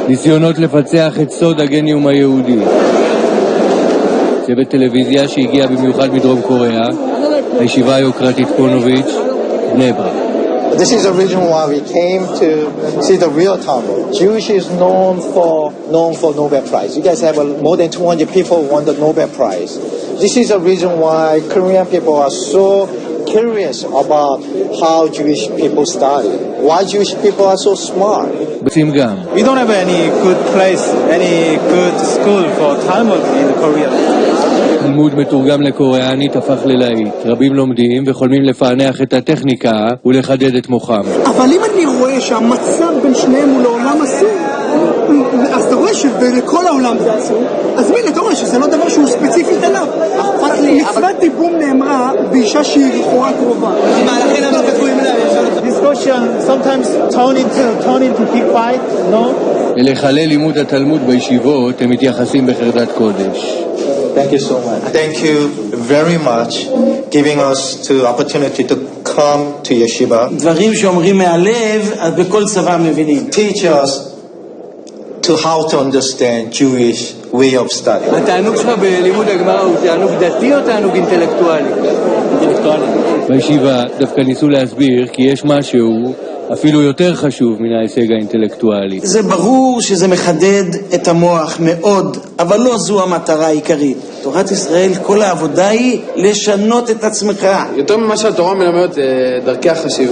ניסיונות לפצח את סוד הגניום היהודי. צוות טלוויזיה שהגיע במיוחד מדרום קוריאה, הישיבה היוקרתית פונוביץ', בני ברק. This is the reason why we came to see the real Talmud. Jewish is known for Nobel Prize. You guys have more than 200 people who won the Nobel Prize. This is the reason why Korean people are so curious about how Jewish people study. Why Jewish people are so smart. We don't have any good place, any good school for Talmud in Korea. לימוד מתורגם לקוריאנית הפך ללהיט. רבים לומדים וחולמים לפענח את הטכניקה ולחדד את מוחם. אבל אם אני רואה שהמצב בין שניהם הוא לעולם אסור, אז אתה רואה שבכל העולם זה אסור, אז מילא אתה רואה שזה לא דבר שהוא ספציפית אליו. מצוות דיבום נאמרה באישה שהיא לכאורה קרובה. Discussion sometimes turn into big fight, no? ולחלל לימוד התלמוד בישיבות הם מתייחסים בחרדת קודש. Thank you so much. Thank you very much giving us the opportunity to come to yeshiva. דברים שאומרים מהלב, אז בכל צבא מבינים. Teach us to how to understand Jewish way of study. התענוג שלך בלימוד הגמרא הוא תענוג דתי או תענוג אינטלקטואלי? אינטלקטואלי. בישיבה דווקא ניסו להסביר כי יש משהו אפילו יותר חשוב מן ההישג האינטלקטואלי. זה ברור שזה מחדד את המוח מאוד, אבל לא זו המטרה העיקרית. תורת ישראל, כל העבודה היא לשנות את עצמך. יותר ממה שהתורה מלמדת דרכי החשיבה.